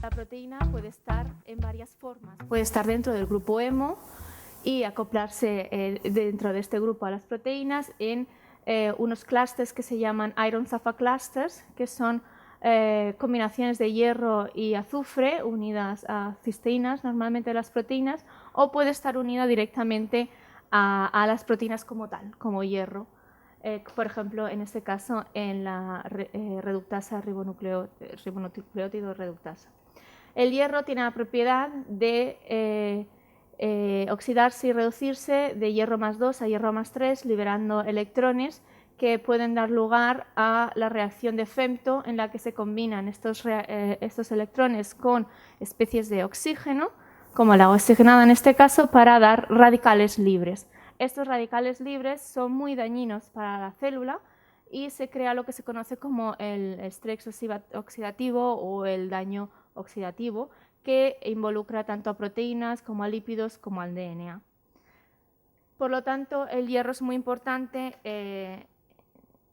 La proteína puede estar en varias formas. Puede estar dentro del grupo hemo y acoplarse dentro de este grupo a las proteínas en unos clústeres que se llaman iron sulfur clusters, que son combinaciones de hierro y azufre unidas a cisteínas, normalmente de las proteínas, o puede estar unida directamente a las proteínas como tal, como hierro. Por ejemplo, en este caso, en la reductasa ribonucleótido reductasa. El hierro tiene la propiedad de oxidarse y reducirse de hierro más 2 a hierro más 3, liberando electrones que pueden dar lugar a la reacción de femto, en la que se combinan estos electrones con especies de oxígeno, como la oxigenada en este caso, para dar radicales libres. Estos radicales libres son muy dañinos para la célula y se crea lo que se conoce como el estrés oxidativo o el daño oxidativo, que involucra tanto a proteínas como a lípidos como al DNA. Por lo tanto, el hierro es muy importante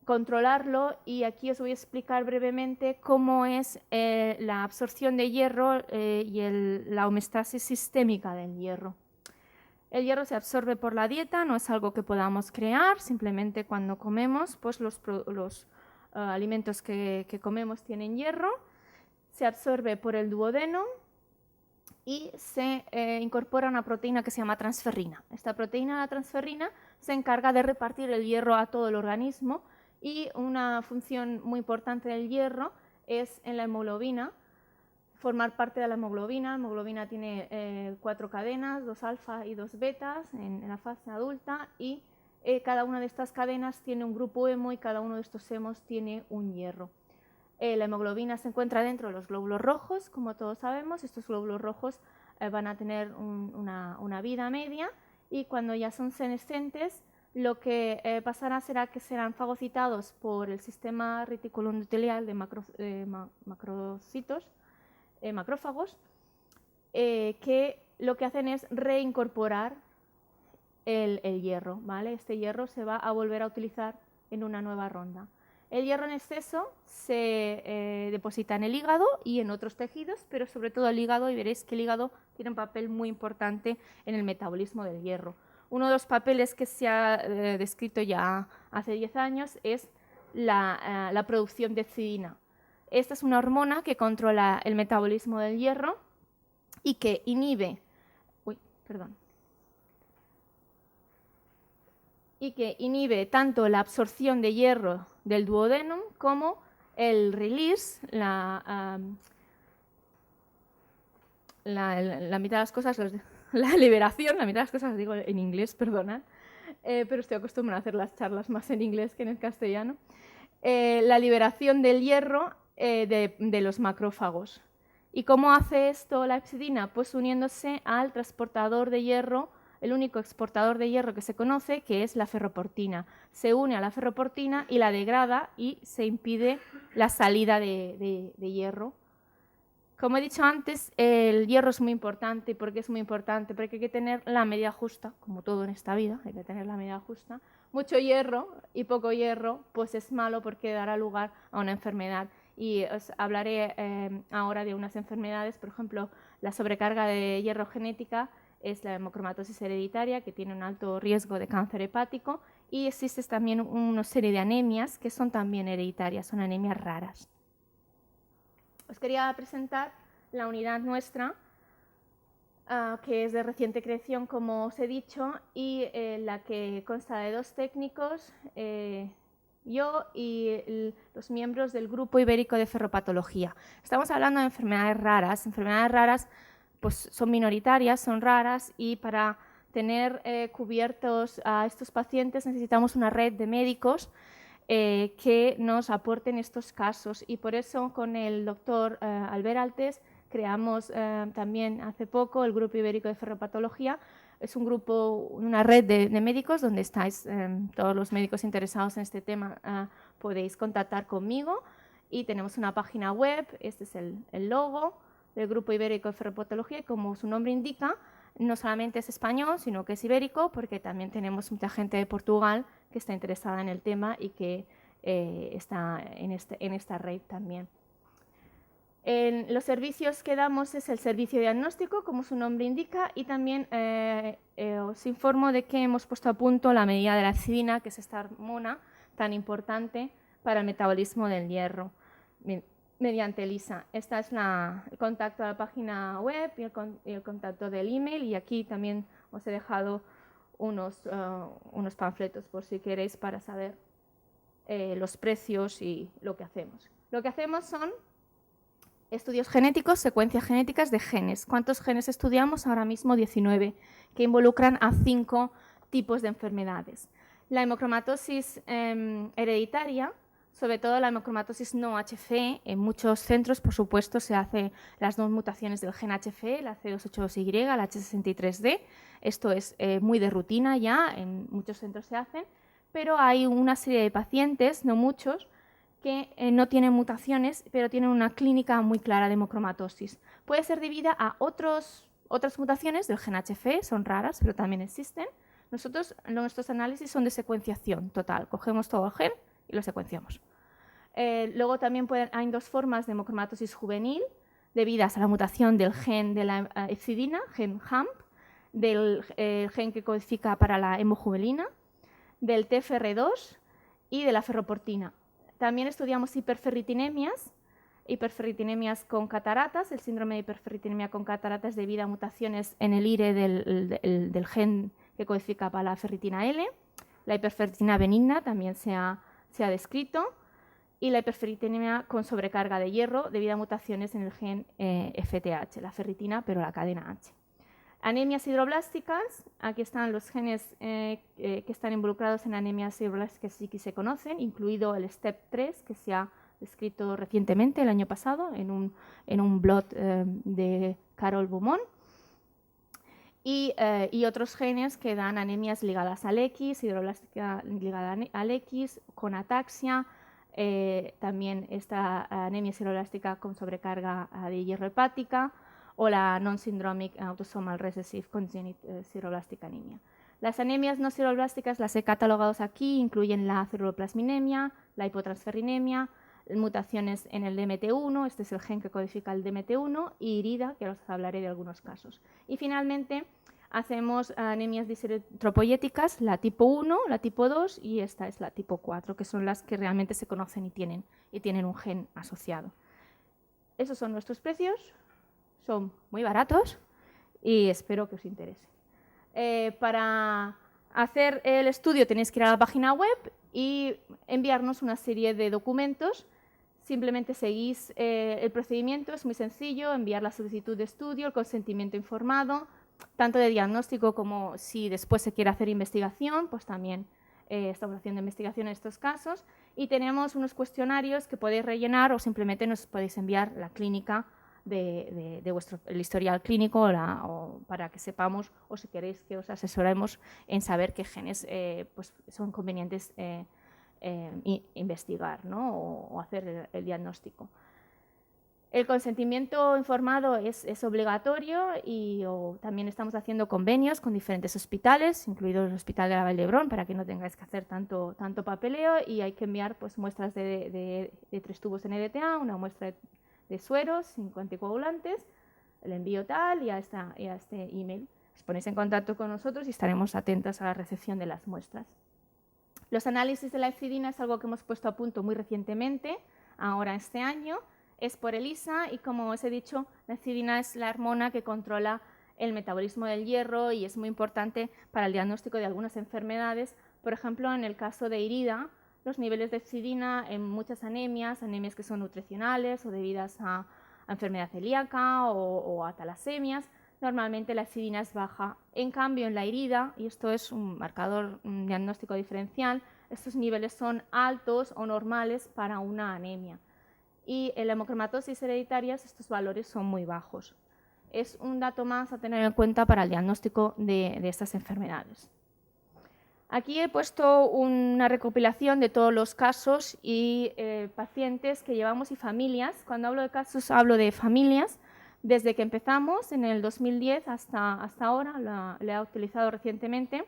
controlarlo, y aquí os voy a explicar brevemente cómo es la absorción de hierro y la homeostasis sistémica del hierro. El hierro se absorbe por la dieta, no es algo que podamos crear, simplemente cuando comemos, pues los alimentos que comemos tienen hierro, se absorbe por el duodeno y se incorpora una proteína que se llama transferrina. Esta proteína, la transferrina, se encarga de repartir el hierro a todo el organismo, y una función muy importante del hierro es en la hemoglobina, formar parte de la hemoglobina. La hemoglobina tiene 4 cadenas, 2 alfa y 2 betas en la fase adulta, y cada una de estas cadenas tiene un grupo hemo y cada uno de estos hemos tiene un hierro. La hemoglobina se encuentra dentro de los glóbulos rojos, como todos sabemos. Estos glóbulos rojos van a tener una vida media, y cuando ya son senescentes, lo que pasará será que serán fagocitados por el sistema reticuloendotelial de macrófagos, que lo que hacen es reincorporar el hierro, ¿vale? Este hierro se va a volver a utilizar en una nueva ronda. El hierro en exceso se deposita en el hígado y en otros tejidos, pero sobre todo el hígado, y veréis que el hígado tiene un papel muy importante en el metabolismo del hierro. Uno de los papeles que se ha descrito ya hace 10 años es la producción de hepcidina. Esta es una hormona que controla el metabolismo del hierro y que inhibe, tanto la absorción de hierro del duodenum como el release, la mitad de las cosas, la liberación, la mitad de las cosas digo en inglés, perdonad, pero estoy acostumbrada a hacer las charlas más en inglés que en el castellano, la liberación del hierro de los macrófagos. ¿Y cómo hace esto la hepcidina? Pues uniéndose al transportador de hierro, el único exportador de hierro que se conoce, que es la ferroportina. Se une a la ferroportina y la degrada, y se impide la salida de hierro. Como he dicho antes, el hierro es muy importante. ¿Y por qué es muy importante? Porque hay que tener la medida justa, como todo en esta vida, hay que tener la medida justa. Mucho hierro y poco hierro pues es malo, porque dará lugar a una enfermedad. Y os hablaré ahora de unas enfermedades. Por ejemplo, la sobrecarga de hierro genética es la hemocromatosis hereditaria, que tiene un alto riesgo de cáncer hepático, y existe también una serie de anemias que son también hereditarias, son anemias raras. Os quería presentar la unidad nuestra, que es de reciente creación, como os he dicho, y la que consta de 2 técnicos, yo y los miembros del Grupo Ibérico de Ferropatología. Estamos hablando de enfermedades raras. Enfermedades raras pues, son minoritarias, son raras, y para tener cubiertos a estos pacientes necesitamos una red de médicos que nos aporten estos casos, y por eso con el doctor Albert Altes creamos también hace poco el Grupo Ibérico de Ferropatología. Es un grupo, una red de médicos donde estáis todos los médicos interesados en este tema, podéis contactar conmigo, y tenemos una página web. Este es el logo del Grupo Ibérico de Ferropatología, y como su nombre indica, no solamente es español, sino que es ibérico, porque también tenemos mucha gente de Portugal que está interesada en el tema y que está en esta red también. Los servicios que damos es el servicio diagnóstico, como su nombre indica, y también os informo de que hemos puesto a punto la medida de la hepcidina, que es esta hormona tan importante para el metabolismo del hierro, mediante ELISA. Este es el contacto a la página web y el contacto del email, y aquí también os he dejado unos panfletos por si queréis para saber los precios y lo que hacemos. Lo que hacemos son estudios genéticos, secuencias genéticas de genes. ¿Cuántos genes estudiamos? Ahora mismo 19, que involucran a 5 tipos de enfermedades. La hemocromatosis hereditaria, sobre todo la hemocromatosis no HFE, en muchos centros, por supuesto, se hacen las 2 mutaciones del gen HFE, la C282Y, la H63D. Esto es muy de rutina ya, en muchos centros se hacen, pero hay una serie de pacientes, no muchos, que no tienen mutaciones, pero tienen una clínica muy clara de hemocromatosis. Puede ser debida a otras mutaciones del gen HFE, son raras, pero también existen. Nuestros análisis son de secuenciación total, cogemos todo el gen y lo secuenciamos. Luego también hay 2 formas de hemocromatosis juvenil, debidas a la mutación del gen de la hepcidina, gen HAMP, del gen que codifica para la hemojuvelina, del TFR2 y de la ferroportina. También estudiamos hiperferritinemias con cataratas. El síndrome de hiperferritinemia con cataratas debido a mutaciones en el IRE del gen que codifica para la ferritina L. La hiperferritina benigna también se ha descrito. Y la hiperferritinemia con sobrecarga de hierro debido a mutaciones en el gen FTH, la ferritina, pero la cadena H. Anemias hidroblásticas, aquí están los genes que están involucrados en anemias hidroblásticas sí que se conocen, incluido el STEP3, que se ha descrito recientemente, el año pasado, en un blog de Carol Beaumont. Y otros genes que dan anemias ligadas al X, hidroblástica ligada al X, con ataxia, también esta anemia hidroblástica con sobrecarga de hierro hepática, o la non-syndromic autosomal recessive congenital sideroblastic anemia. Las anemias no sideroblásticas las he catalogado aquí, incluyen la ceruloplasminemia, la hipotransferrinemia, mutaciones en el DMT1, este es el gen que codifica el DMT1, y IRIDA, que os hablaré de algunos casos. Y finalmente hacemos anemias diseritropoyéticas, la tipo 1, la tipo 2 y esta es la tipo 4, que son las que realmente se conocen y tienen un gen asociado. Esos son nuestros precios. Son muy baratos y espero que os interese. Para hacer el estudio tenéis que ir a la página web y enviarnos una serie de documentos. Simplemente seguís el procedimiento, es muy sencillo, enviar la solicitud de estudio, el consentimiento informado, tanto de diagnóstico como si después se quiere hacer investigación, pues también estamos haciendo investigación en estos casos. Y tenemos unos cuestionarios que podéis rellenar o simplemente nos podéis enviar la clínica de vuestro el historial clínico o para que sepamos, o si queréis que os asesoremos en saber qué genes pues son convenientes investigar, ¿no? o hacer el diagnóstico. El consentimiento informado es obligatorio y también estamos haciendo convenios con diferentes hospitales, incluido el Hospital de la Vall d'Hebron, para que no tengáis que hacer tanto papeleo, y hay que enviar pues, muestras de 3 tubos NDTA, una muestra de sueros, 5 anticoagulantes, el envío tal y a este email. Os ponéis en contacto con nosotros y estaremos atentos a la recepción de las muestras. Los análisis de la hepcidina es algo que hemos puesto a punto muy recientemente, ahora este año, es por ELISA y como os he dicho, la hepcidina es la hormona que controla el metabolismo del hierro y es muy importante para el diagnóstico de algunas enfermedades. Por ejemplo, en el caso de IRIDA, los niveles de hepcidina en muchas anemias que son nutricionales o debidas a enfermedad celíaca o a talasemias, normalmente la hepcidina es baja. En cambio, en la IRIDA, y esto es un marcador diagnóstico diferencial, estos niveles son altos o normales para una anemia. Y en la hemocromatosis hereditarias estos valores son muy bajos. Es un dato más a tener en cuenta para el diagnóstico de estas enfermedades. Aquí he puesto una recopilación de todos los casos y pacientes que llevamos y familias. Cuando hablo de casos hablo de familias. Desde que empezamos en el 2010 hasta ahora, la he utilizado recientemente,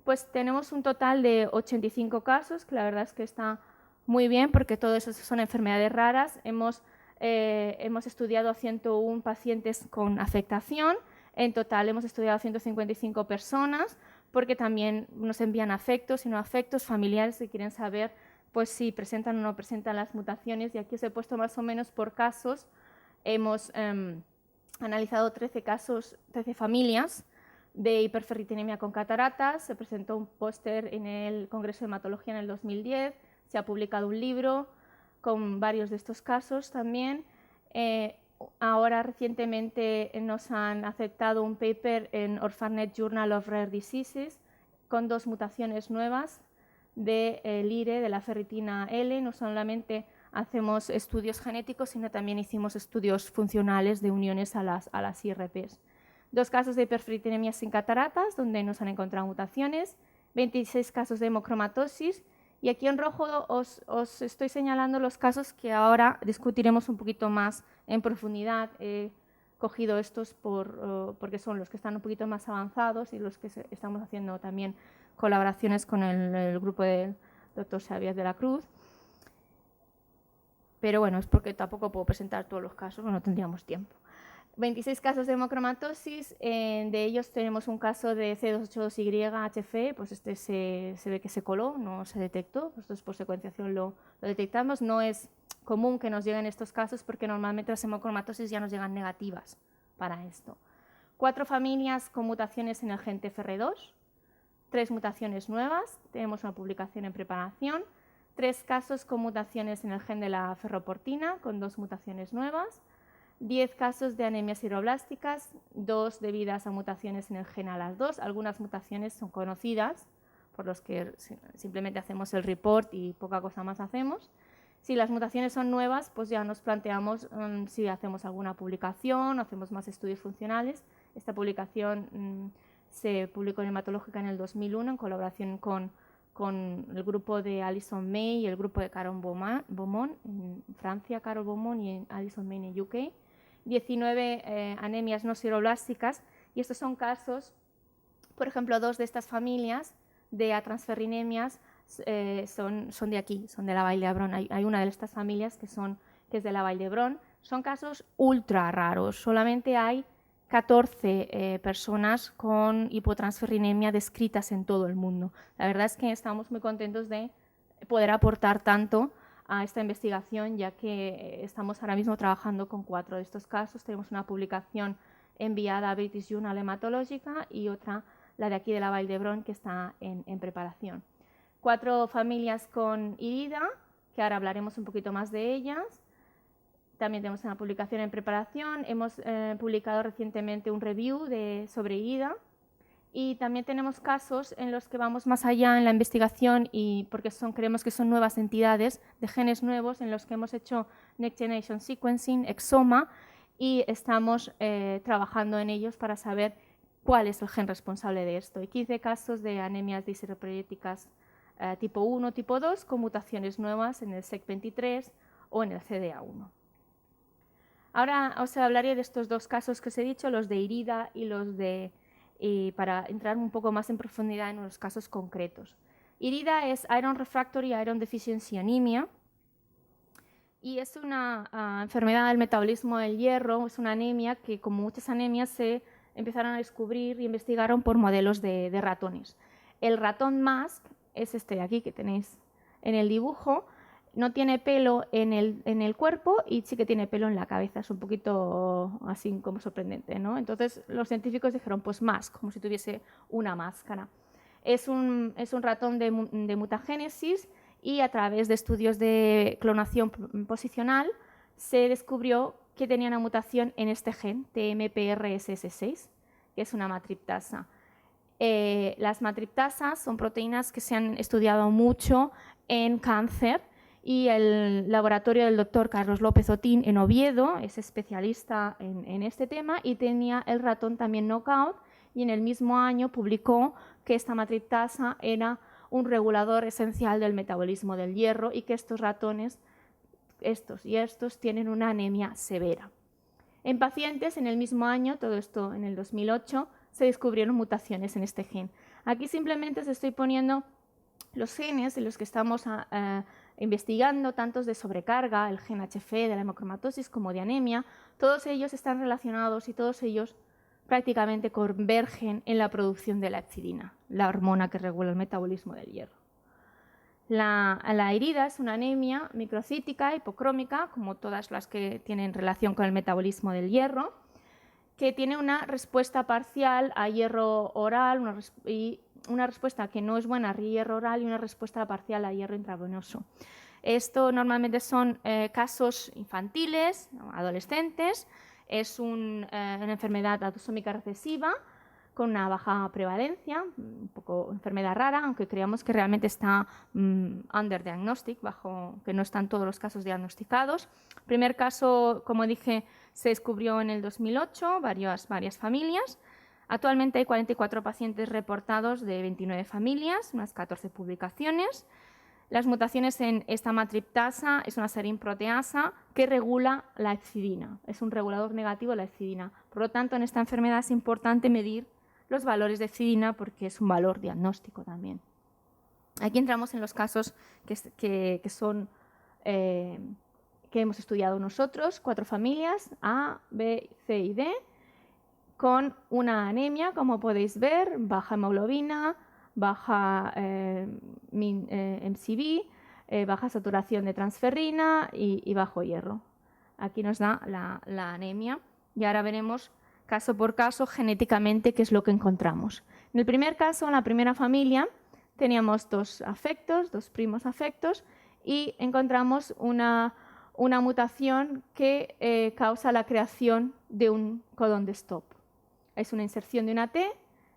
pues tenemos un total de 85 casos, que la verdad es que está muy bien porque todos esos son enfermedades raras. Hemos hemos estudiado a 101 pacientes con afectación. En total hemos estudiado a 155 personas, porque también nos envían afectos y no afectos, familiares que quieren saber pues, si presentan o no presentan las mutaciones. Y aquí os he puesto más o menos por casos. Hemos analizado 13 casos, 13 familias de hiperferritinemia con cataratas. Se presentó un póster en el Congreso de Hematología en el 2010. Se ha publicado un libro con varios de estos casos también. Ahora recientemente nos han aceptado un paper en Orphanet Journal of Rare Diseases con 2 mutaciones nuevas de LIRE, de la ferritina L. No solamente hacemos estudios genéticos, sino también hicimos estudios funcionales de uniones a las IRPs. 2 casos de hiperferritinemia sin cataratas, donde nos han encontrado mutaciones, 26 casos de hemocromatosis. Y aquí en rojo os estoy señalando los casos que ahora discutiremos un poquito más en profundidad. He cogido estos porque son los que están un poquito más avanzados y los que estamos haciendo también colaboraciones con el grupo del doctor Xavier de la Cruz. Pero bueno, es porque tampoco puedo presentar todos los casos, no tendríamos tiempo. 26 casos de hemocromatosis, de ellos tenemos un caso de C282Y HFE, pues este se ve que se coló, no se detectó, nosotros por secuenciación lo detectamos. No es común que nos lleguen estos casos porque normalmente las hemocromatosis ya nos llegan negativas para esto. 4 familias con mutaciones en el gen TFR2, 3 mutaciones nuevas, tenemos una publicación en preparación, 3 casos con mutaciones en el gen de la ferroportina, con 2 mutaciones nuevas, 10 casos de anemias sideroblásticas, 2 debidas a mutaciones en el gen ALAS2. Algunas mutaciones son conocidas, por los que simplemente hacemos el report y poca cosa más hacemos. Si las mutaciones son nuevas, pues ya nos planteamos si hacemos alguna publicación, hacemos más estudios funcionales. Esta publicación se publicó en Hematológica en el 2001 en colaboración con el grupo de Alison May y el grupo de Carole Beaumont en Francia, Carole Beaumont, y Alison May en UK. 19 anemias no sideroblásticas, y estos son casos, por ejemplo, 2 de estas familias de atransferrinemias son de aquí, son de la Vall d'Hebron. Hay una de estas familias que es de la Vall d'Hebron. Son casos ultra raros, solamente hay 14 personas con hipotransferrinemia descritas en todo el mundo. La verdad es que estamos muy contentos de poder aportar tanto a esta investigación, ya que estamos ahora mismo trabajando con 4 de estos casos. Tenemos una publicación enviada a British Journal Hematológica y otra, la de aquí de la Vall d'Hebron, que está en preparación. 4 familias con IRIDA, que ahora hablaremos un poquito más de ellas. También tenemos una publicación en preparación. Hemos publicado recientemente un review sobre IRIDA. Y también tenemos casos en los que vamos más allá en la investigación, y porque creemos que son nuevas entidades de genes nuevos en los que hemos hecho Next Generation Sequencing, Exoma, y estamos trabajando en ellos para saber cuál es el gen responsable de esto. Hay 15 casos de anemias diseriproyéticas tipo 1, tipo 2, con mutaciones nuevas en el SEC23 o en el CDA1. Ahora os hablaré de estos 2 casos que os he dicho, los de IRIDA y los de... para entrar un poco más en profundidad en los casos concretos. IRIDA es Iron Refractory Iron Deficiency Anemia, y es una enfermedad del metabolismo del hierro. Es una anemia que, como muchas anemias, se empezaron a descubrir y investigaron por modelos de ratones. El ratón MASC es este de aquí que tenéis en el dibujo. No tiene pelo en el cuerpo y sí que tiene pelo en la cabeza. Es un poquito así como sorprendente, ¿no? Entonces los científicos dijeron, pues MASC, como si tuviese una máscara. Es un ratón de mutagénesis, y a través de estudios de clonación posicional se descubrió que tenía una mutación en este gen, TMPRSS6, que es una matriptasa. Las matriptasas son proteínas que se han estudiado mucho en cáncer, y el laboratorio del doctor Carlos López Otín en Oviedo es especialista en este tema, y tenía el ratón también knockout, y en el mismo año publicó que esta matriptasa era un regulador esencial del metabolismo del hierro, y que estos ratones, estos y estos, tienen una anemia severa. En pacientes, en el mismo año, todo esto en el 2008, se descubrieron mutaciones en este gen. Aquí simplemente os estoy poniendo los genes en los que estamos investigando, tantos de sobrecarga, el gen HF de la hemocromatosis como de anemia, todos ellos están relacionados y todos ellos prácticamente convergen en la producción de la hepcidina, la hormona que regula el metabolismo del hierro. La herida es una anemia microcítica, hipocrómica, como todas las que tienen relación con el metabolismo del hierro, que tiene una respuesta parcial a hierro oral y una respuesta que no es buena a hierro oral y una respuesta parcial a hierro intravenoso. Esto normalmente son casos infantiles, adolescentes, es una enfermedad autosómica recesiva con una baja prevalencia, un poco enfermedad rara, aunque creamos que realmente está under diagnostic, que no están todos los casos diagnosticados. El primer caso, como dije, se descubrió en el 2008, varias familias. Actualmente hay 44 pacientes reportados de 29 familias, unas 14 publicaciones. Las mutaciones en esta matriptasa es una serin proteasa que regula la hepcidina, es un regulador negativo de la hepcidina. Por lo tanto, en esta enfermedad es importante medir los valores de hepcidina porque es un valor diagnóstico también. Aquí entramos en los casos que hemos estudiado nosotros, 4 familias, A, B, C y D, con una anemia, como podéis ver, baja hemoglobina, baja MCV, baja saturación de transferrina y bajo hierro. Aquí nos da la anemia y ahora veremos caso por caso genéticamente qué es lo que encontramos. En el primer caso, en la primera familia, teníamos 2 afectos, 2 primos afectos y encontramos una mutación que causa la creación de un codón de stop. Es una inserción de una T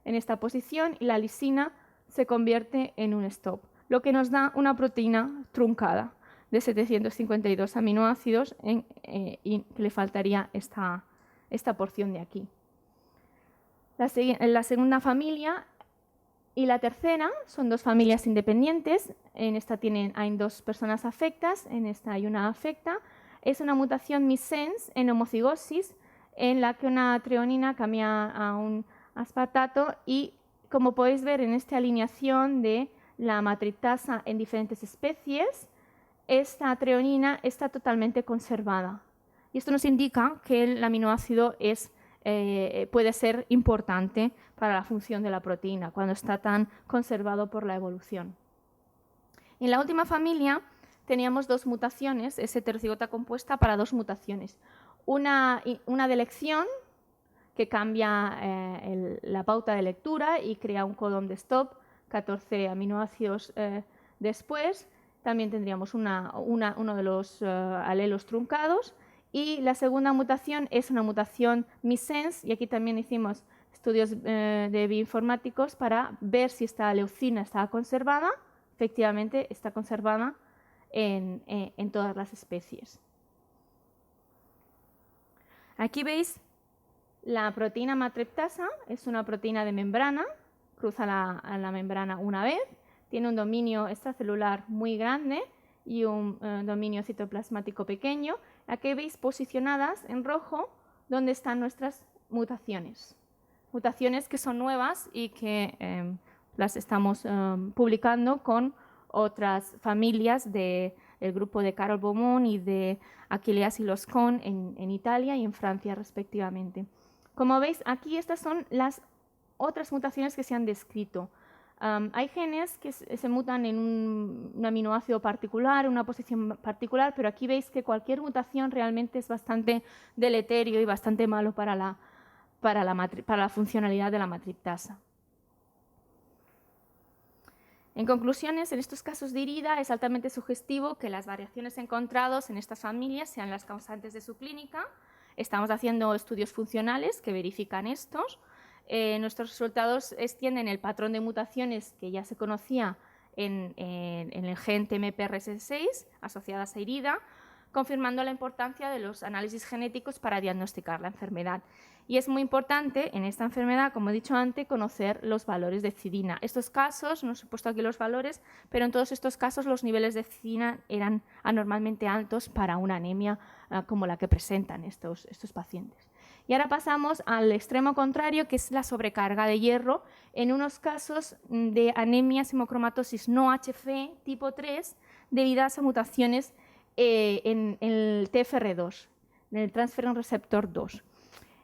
en esta posición y la lisina se convierte en un stop, lo que nos da una proteína truncada de 752 aminoácidos y que le faltaría esta porción de aquí. La segunda familia y la tercera son 2 familias independientes. En esta hay 2 personas afectas, en esta hay una afecta. Es una mutación missense en homocigosis en la que una treonina cambia a un aspartato y, como podéis ver en esta alineación de la matriptasa en diferentes especies, esta treonina está totalmente conservada. Y esto nos indica que el aminoácido puede ser importante para la función de la proteína cuando está tan conservado por la evolución. En la última familia teníamos 2 mutaciones, es heterocigota compuesta para 2 mutaciones. Una de elección que cambia la pauta de lectura y crea un codón de stop 14 aminoácidos después. También tendríamos uno de los alelos truncados. Y la segunda mutación es una mutación missense, y aquí también hicimos estudios de bioinformáticos para ver si esta leucina estaba conservada. Efectivamente, está conservada en todas las especies. Aquí veis la proteína matriptasa, es una proteína de membrana, cruza la membrana una vez, tiene un dominio extracelular muy grande y un dominio citoplasmático pequeño. Aquí veis posicionadas en rojo donde están nuestras mutaciones. Mutaciones que son nuevas y que las estamos publicando con otras familias del grupo de Carol Beaumont y de Achilleas y Loscon en Italia y en Francia respectivamente. Como veis, aquí estas son las otras mutaciones que se han descrito. Hay genes que se mutan en un aminoácido particular, en una posición particular, pero aquí veis que cualquier mutación realmente es bastante deleterio y bastante malo para la funcionalidad de la matriptasa. En conclusiones, en estos casos de herida es altamente sugestivo que las variaciones encontradas en estas familias sean las causantes de su clínica. Estamos haciendo estudios funcionales que verifican estos. Nuestros resultados extienden el patrón de mutaciones que ya se conocía en el gen TMPRSS6 asociadas a herida, confirmando la importancia de los análisis genéticos para diagnosticar la enfermedad. Y es muy importante en esta enfermedad, como he dicho antes, conocer los valores de hepcidina. Estos casos, no os he puesto aquí los valores, pero en todos estos casos los niveles de hepcidina eran anormalmente altos para una anemia como la que presentan estos pacientes. Y ahora pasamos al extremo contrario, que es la sobrecarga de hierro en unos casos de anemias hemocromatosis no HF tipo 3 debidas a mutaciones en el TFR2, en el Transferrin Receptor 2.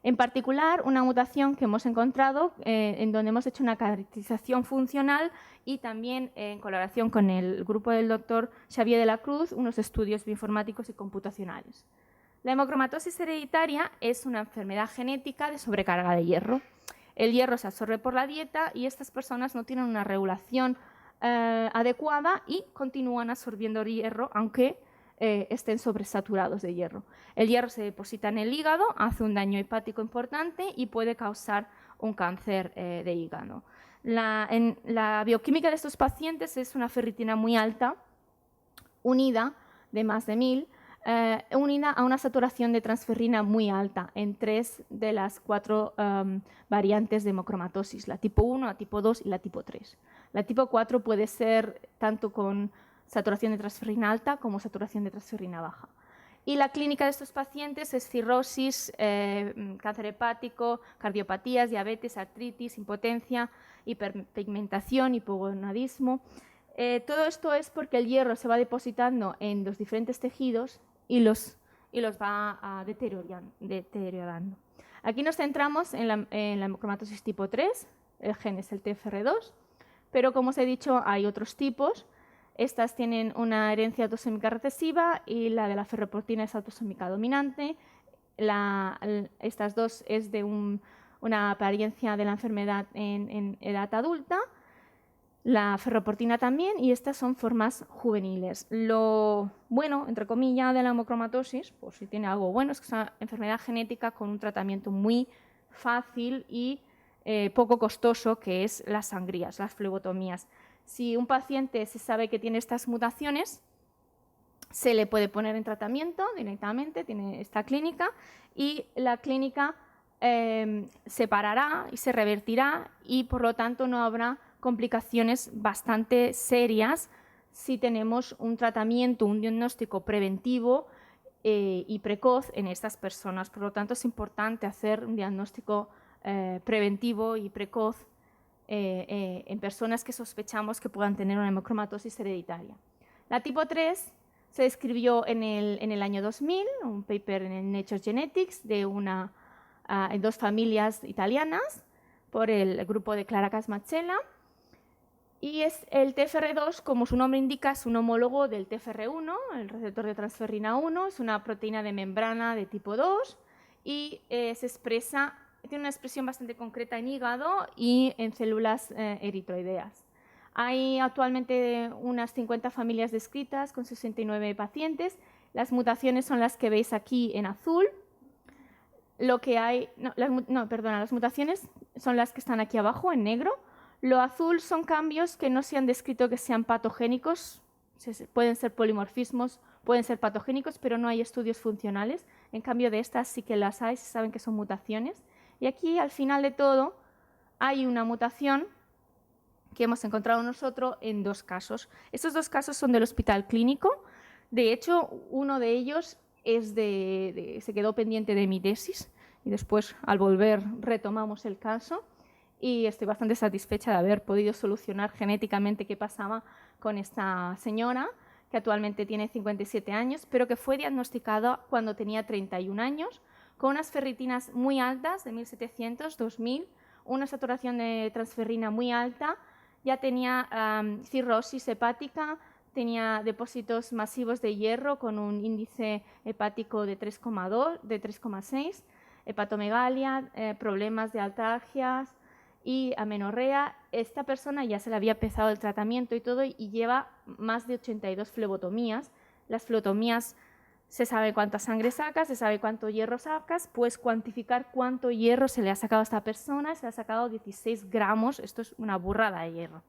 En particular, una mutación que hemos encontrado en donde hemos hecho una caracterización funcional y también en colaboración con el grupo del doctor Xavier de la Cruz, unos estudios bioinformáticos y computacionales. La hemocromatosis hereditaria es una enfermedad genética de sobrecarga de hierro. El hierro se absorbe por la dieta y estas personas no tienen una regulación adecuada y continúan absorbiendo hierro, aunque estén sobresaturados de hierro. El hierro se deposita en el hígado, hace un daño hepático importante y puede causar un cáncer de hígado. La bioquímica de estos pacientes es una ferritina muy alta, unida de más de 1000, unida a una saturación de transferrina muy alta en 3 de las 4 variantes de hemocromatosis, la tipo 1, la tipo 2 y la tipo 3. La tipo 4 puede ser tanto con saturación de transferrina alta como saturación de transferrina baja. Y la clínica de estos pacientes es cirrosis, cáncer hepático, cardiopatías, diabetes, artritis, impotencia, hiperpigmentación, hipogonadismo. Todo esto es porque el hierro se va depositando en los diferentes tejidos y los va deteriorando. Aquí nos centramos en la hemocromatosis tipo 3, el gen es el TFR2, pero como os he dicho hay otros tipos. Estas tienen una herencia autosómica recesiva y la de la ferroportina es autosómica dominante. Estas dos es de una apariencia de la enfermedad en edad adulta. La ferroportina también, y estas son formas juveniles. Lo bueno, entre comillas, de la hemocromatosis, por si tiene algo bueno, es que es una enfermedad genética con un tratamiento muy fácil y poco costoso, que es las sangrías, las flebotomías. Si un paciente se sabe que tiene estas mutaciones, se le puede poner en tratamiento directamente, tiene esta clínica, y la clínica se parará y se revertirá y por lo tanto no habrá complicaciones bastante serias si tenemos un tratamiento, un diagnóstico preventivo y precoz en estas personas. Por lo tanto, es importante hacer un diagnóstico preventivo y precoz en personas que sospechamos que puedan tener una hemocromatosis hereditaria. La tipo 3 se describió en el año 2000, un paper en el Nature Genetics en 2 familias italianas por el grupo de Clara Casmachella. Y es el TFR2, como su nombre indica, es un homólogo del TFR1, el receptor de transferrina 1, es una proteína de membrana de tipo 2 y tiene una expresión bastante concreta en hígado y en células eritroideas. Hay actualmente unas 50 familias descritas con 69 pacientes. Las mutaciones son las que veis aquí en azul. Las mutaciones son las que están aquí abajo en negro. Lo azul son cambios que no se han descrito que sean patogénicos, pueden ser polimorfismos, pueden ser patogénicos, pero no hay estudios funcionales. En cambio de estas sí que las hay, se saben que son mutaciones. Y aquí, al final de todo, hay una mutación que hemos encontrado nosotros en 2 casos. Estos 2 casos son del Hospital Clínico. De hecho, uno de ellos se quedó pendiente de mi tesis y después, al volver, retomamos el caso. Y estoy bastante satisfecha de haber podido solucionar genéticamente qué pasaba con esta señora, que actualmente tiene 57 años, pero que fue diagnosticada cuando tenía 31 años, con unas ferritinas muy altas, de 1700, 2000, una saturación de transferrina muy alta, ya tenía cirrosis hepática, tenía depósitos masivos de hierro con un índice hepático de 3,2, de 3,6, hepatomegalia, problemas de altalgias y amenorrea. Esta persona ya se le había empezado el tratamiento y todo y lleva más de 82 flebotomías. Las flebotomías se sabe cuánta sangre sacas, se sabe cuánto hierro sacas, puedes cuantificar cuánto hierro se le ha sacado a esta persona, se le ha sacado 16 gramos, esto es una burrada de hierro,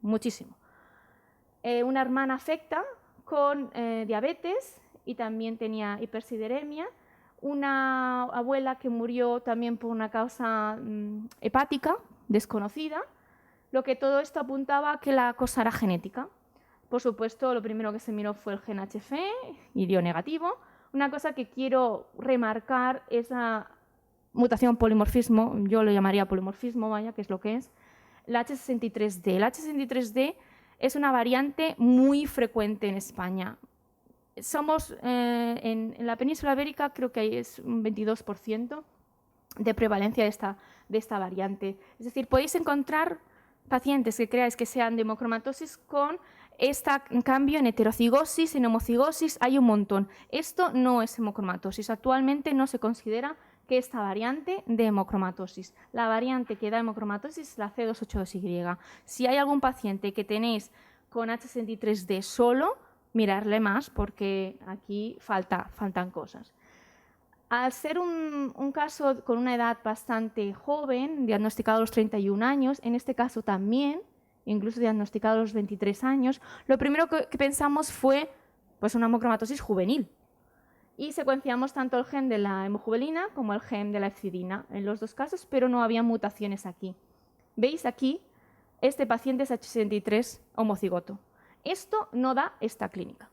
muchísimo. Una hermana afecta con diabetes y también tenía hipersideremia, una abuela que murió también por una causa hepática desconocida, lo que todo esto apuntaba a que la cosa era genética. Por supuesto, lo primero que se miró fue el gen HF y dio negativo. Una cosa que quiero remarcar es la mutación polimorfismo, yo lo llamaría polimorfismo, vaya, que es lo que es, la H63D. La H63D es una variante muy frecuente en España. Somos, en la península ibérica creo que es un 22% de prevalencia de esta variante. Es decir, podéis encontrar pacientes que creáis que sean de hemocromatosis con este cambio en heterocigosis, en homocigosis, hay un montón. Esto no es hemocromatosis. Actualmente no se considera que esta variante de hemocromatosis. La variante que da hemocromatosis es la C282Y. Si hay algún paciente que tenéis con H63D solo, mirarle más porque aquí faltan cosas. Al ser un caso con una edad bastante joven, diagnosticado a los 31 años, en este caso también, incluso diagnosticado a los 23 años, lo primero que pensamos fue pues, una hemocromatosis juvenil. Y secuenciamos tanto el gen de la hemojuvelina como el gen de la hepcidina en los dos casos, pero no había mutaciones aquí. ¿Veis aquí? Este paciente es H63 homocigoto. Esto no da esta clínica.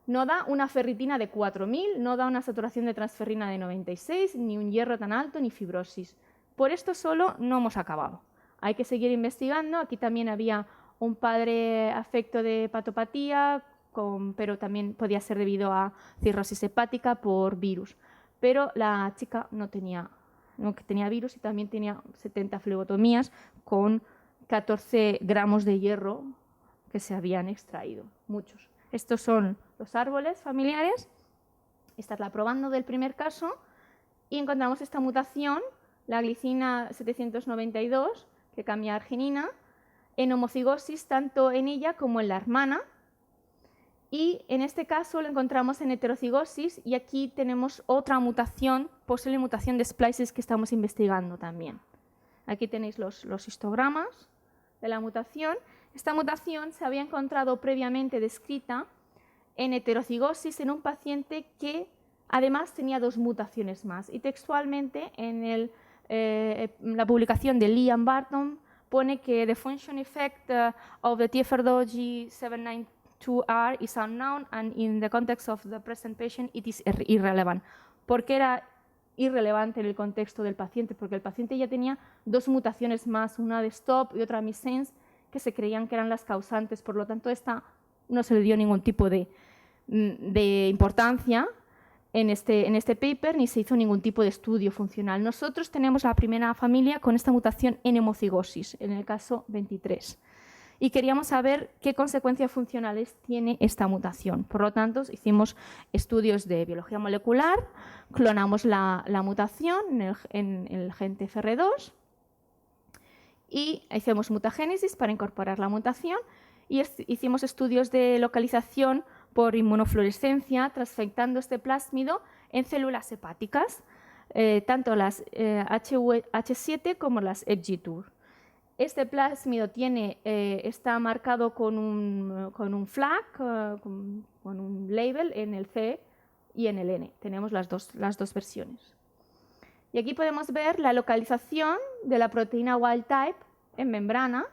No da una ferritina de 4000, no da una saturación de transferrina de 96, ni un hierro tan alto, ni fibrosis. Por esto solo no hemos acabado. Hay que seguir investigando. Aquí también había un padre afecto de hepatopatía, pero también podía ser debido a cirrosis hepática por virus. Pero la chica no tenía virus y también tenía 70 flebotomías con 14 gramos de hierro que se habían extraído, muchos. Estos son los árboles familiares. Esta es la probando del primer caso y encontramos esta mutación, la glicina 792, que cambia a arginina, en homocigosis tanto en ella como en la hermana. Y en este caso lo encontramos en heterocigosis y aquí tenemos otra mutación, posible mutación de splices que estamos investigando también. Aquí tenéis los histogramas de la mutación. Esta mutación se había encontrado previamente descrita en heterocigosis en un paciente que además tenía dos mutaciones más. Y textualmente en la publicación de Liam Barton pone que the function effect of the TFR2 G792R is unknown and in the context of the present patient it is irrelevant. ¿Por qué era irrelevante en el contexto del paciente? Porque el paciente ya tenía dos mutaciones más, una de stop y otra missense, que se creían que eran las causantes. Por lo tanto, esta no se le dio ningún tipo de importancia en este paper, ni se hizo ningún tipo de estudio funcional. Nosotros tenemos la primera familia con esta mutación en hemocigosis, en el caso 23. Y queríamos saber qué consecuencias funcionales tiene esta mutación. Por lo tanto, hicimos estudios de biología molecular, clonamos la mutación en el gen TFR2 y hicimos mutagénesis para incorporar la mutación y hicimos estudios de localización por inmunofluorescencia, transfectando este plásmido en células hepáticas, tanto las H7 como las EGTUR. Este plásmido está marcado con un flag, con un label en el C y en el N. Tenemos las dos versiones. Y aquí podemos ver la localización de la proteína wild type en membrana.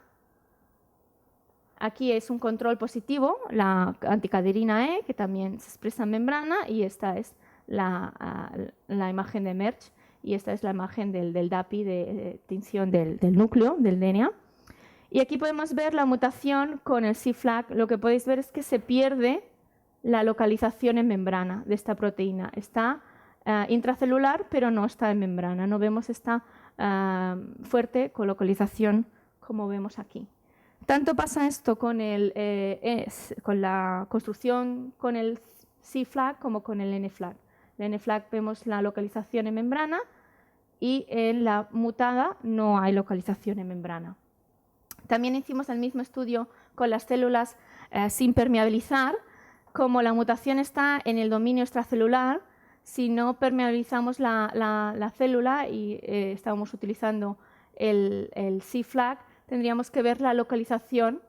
Aquí es un control positivo, la anticaderina E, que también se expresa en membrana, y esta es la imagen de Merck, y esta es la imagen del DAPI de tinción del núcleo, del DNA. Y aquí podemos ver la mutación con el C-flag. Lo que podéis ver es que se pierde la localización en membrana de esta proteína. Está intracelular, pero no está en membrana. No vemos esta fuerte colocalización como vemos aquí. Tanto pasa esto con la construcción con el C-flag como con el N-flag. En el N-flag vemos la localización en membrana y en la mutada no hay localización en membrana. También hicimos el mismo estudio con las células sin permeabilizar. Como la mutación está en el dominio extracelular, si no permeabilizamos la célula y estábamos utilizando el C-flag, tendríamos que ver la localización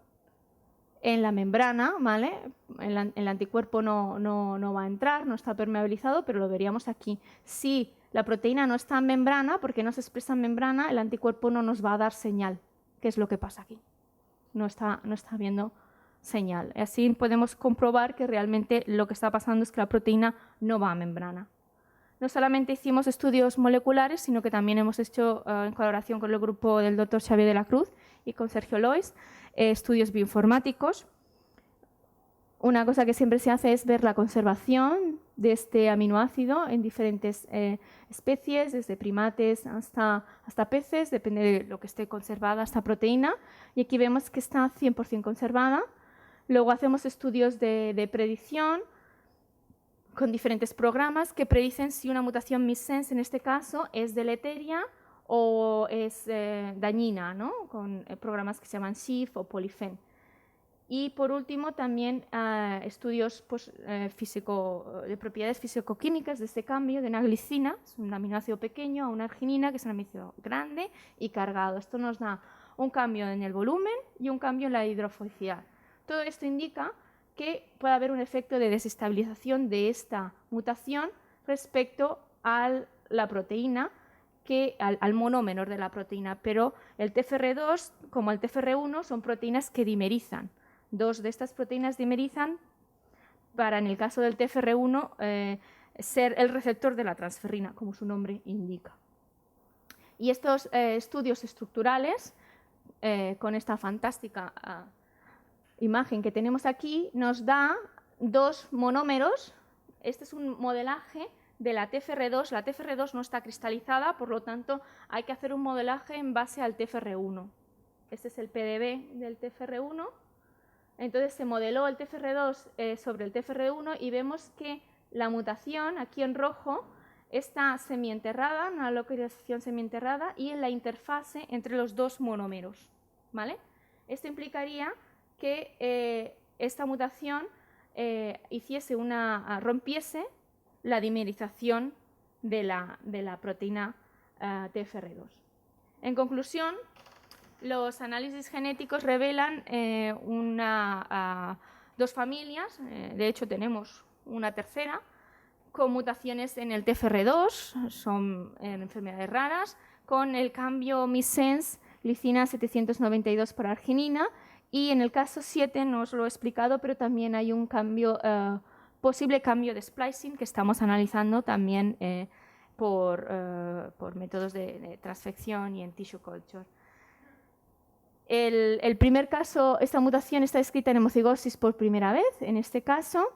en la membrana, ¿vale? El anticuerpo no va a entrar, no está permeabilizado, pero lo veríamos aquí. Si la proteína no está en membrana, porque no se expresa en membrana, el anticuerpo no nos va a dar señal. ¿Qué es lo que pasa aquí? No está viendo señal. Así podemos comprobar que realmente lo que está pasando es que la proteína no va a membrana. No solamente hicimos estudios moleculares, sino que también hemos hecho en colaboración con el grupo del Dr. Xavier de la Cruz, y con Sergio Lois, estudios bioinformáticos. Una cosa que siempre se hace es ver la conservación de este aminoácido en diferentes especies, desde primates hasta peces, depende de lo que esté conservada esta proteína. Y aquí vemos que está 100% conservada. Luego hacemos estudios de predicción con diferentes programas que predicen si una mutación missense, en este caso, es deleteria o es dañina, ¿no? Con programas que se llaman SHIF o Polyphen. Y por último, también estudios pues, de propiedades fisicoquímicas de este cambio de una glicina, es un aminoácido pequeño, a una arginina, que es un aminoácido grande y cargado. Esto nos da un cambio en el volumen y un cambio en la hidrofilicidad. Todo esto indica que puede haber un efecto de desestabilización de esta mutación respecto a la proteína, al monómero de la proteína, pero el TFR2 como el TFR1 son proteínas que dimerizan. Dos de estas proteínas dimerizan para, en el caso del TFR1, ser el receptor de la transferrina, como su nombre indica. Y estos estudios estructurales, con esta fantástica imagen que tenemos aquí, nos da dos monómeros. Este es un modelaje de la TFR2. La TFR2 no está cristalizada, por lo tanto hay que hacer un modelaje en base al TFR1. Este es el PDB del TFR1. Entonces se modeló el TFR2 sobre el TFR1 y vemos que la mutación, aquí en rojo, está semienterrada, una localización semienterrada, y en la interfase entre los dos monómeros, ¿vale? Esto implicaría que esta mutación rompiese la dimerización de la proteína TFR2. En conclusión, los análisis genéticos revelan dos familias, de hecho tenemos una tercera, con mutaciones en el TFR2, son enfermedades raras, con el cambio missense glicina 792 por arginina, y en el caso 7 no os lo he explicado, pero también hay un posible cambio de splicing que estamos analizando también por métodos de transfección y en tissue culture. El primer caso, esta mutación está descrita en hemocigosis por primera vez. En este caso,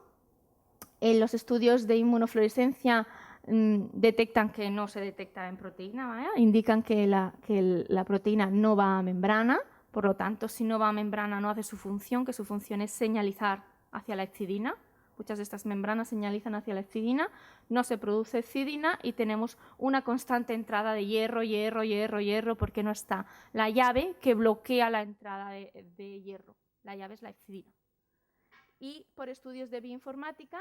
los estudios de inmunofluorescencia detectan que no se detecta en proteína, ¿vale? Indican que la proteína no va a membrana, por lo tanto, si no va a membrana no hace su función, que su función es señalizar hacia la hexidina. Muchas de estas membranas señalizan hacia la hexidina, no se produce hexidina y tenemos una constante entrada de hierro, hierro, hierro, hierro, porque no está la llave que bloquea la entrada de hierro. La llave es la hexidina. Y por estudios de bioinformática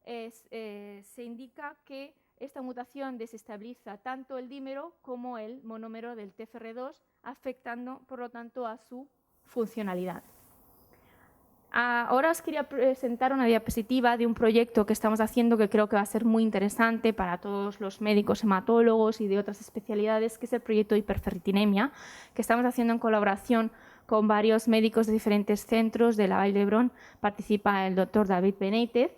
se indica que esta mutación desestabiliza tanto el dímero como el monómero del TFR2, afectando, por lo tanto, a su funcionalidad. Ahora os quería presentar una diapositiva de un proyecto que estamos haciendo que creo que va a ser muy interesante para todos los médicos hematólogos y de otras especialidades, que es el proyecto hiperferritinemia, que estamos haciendo en colaboración con varios médicos de diferentes centros de la Vall d'Hebron. Participa el doctor David Benítez.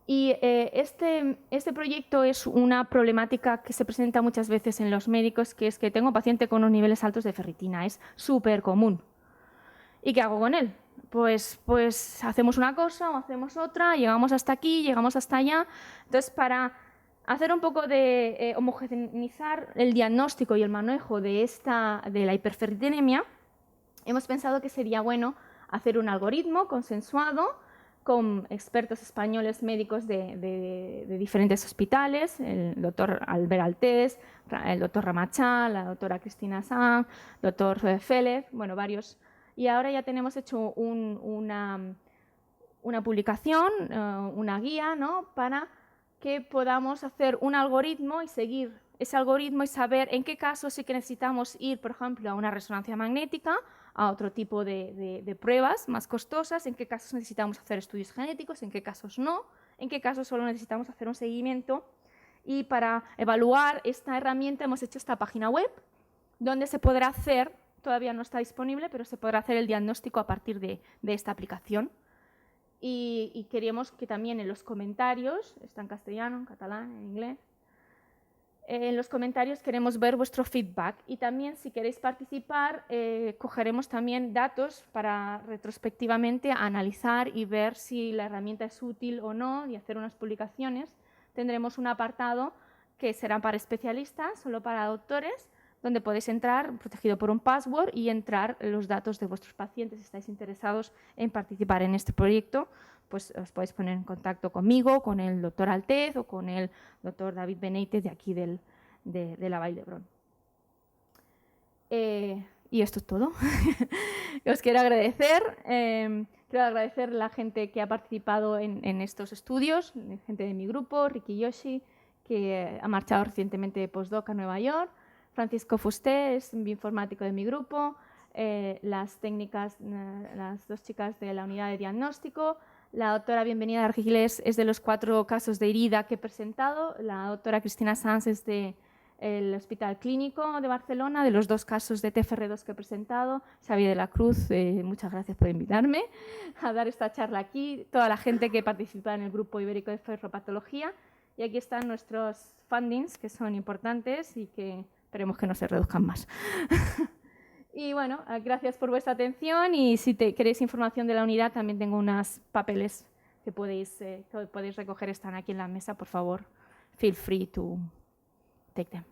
Y este proyecto es una problemática que se presenta muchas veces en los médicos, que es que tengo paciente con unos niveles altos de ferritina, es súper común. ¿Y qué hago con él? Pues hacemos una cosa o hacemos otra, llegamos hasta aquí, llegamos hasta allá. Entonces, para hacer un poco de homogeneizar el diagnóstico y el manejo de la hiperferritinemia, hemos pensado que sería bueno hacer un algoritmo consensuado con expertos españoles médicos de diferentes hospitales, el doctor Albert Altés, el doctor Ramachal, la doctora Cristina Sanz, el doctor Feller, bueno, varios. Y ahora ya tenemos hecho una publicación, una guía, ¿no?, para que podamos hacer un algoritmo y seguir ese algoritmo y saber en qué casos sí que necesitamos ir, por ejemplo, a una resonancia magnética, a otro tipo de pruebas más costosas, en qué casos necesitamos hacer estudios genéticos, en qué casos no, en qué casos solo necesitamos hacer un seguimiento. Y para evaluar esta herramienta hemos hecho esta página web, donde se podrá hacer, todavía no está disponible, pero se podrá hacer el diagnóstico a partir de esta aplicación. Y queríamos que también en los comentarios, está en castellano, en catalán, en inglés, En los comentarios queremos ver vuestro feedback y también si queréis participar cogeremos también datos para retrospectivamente analizar y ver si la herramienta es útil o no y hacer unas publicaciones. Tendremos un apartado que será para especialistas, solo para doctores, donde podéis entrar protegido por un password y entrar los datos de vuestros pacientes si estáis interesados en participar en este proyecto. Pues os podéis poner en contacto conmigo, con el doctor Altez o con el doctor David Benítez de aquí de la Vall d'Hebron. Y esto es todo. Os quiero agradecer. Quiero agradecer a la gente que ha participado en estos estudios, gente de mi grupo, Ricky Yoshi, que ha marchado recientemente de postdoc a Nueva York, Francisco Fusté, es un bioinformático de mi grupo, las técnicas, las dos chicas de la unidad de diagnóstico, la doctora Bienvenida Argiles es de los 4 casos de herida que he presentado, la doctora Cristina Sanz es del Hospital Clínico de Barcelona, de los 2 casos de TFR2 que he presentado, Xavier de la Cruz, muchas gracias por invitarme a dar esta charla aquí, toda la gente que participa en el grupo ibérico de ferropatología, y aquí están nuestros fundings, que son importantes y que esperemos que no se reduzcan más. Y bueno, gracias por vuestra atención y si queréis información de la unidad también tengo unos papeles que podéis recoger, están aquí en la mesa, por favor, feel free to take them.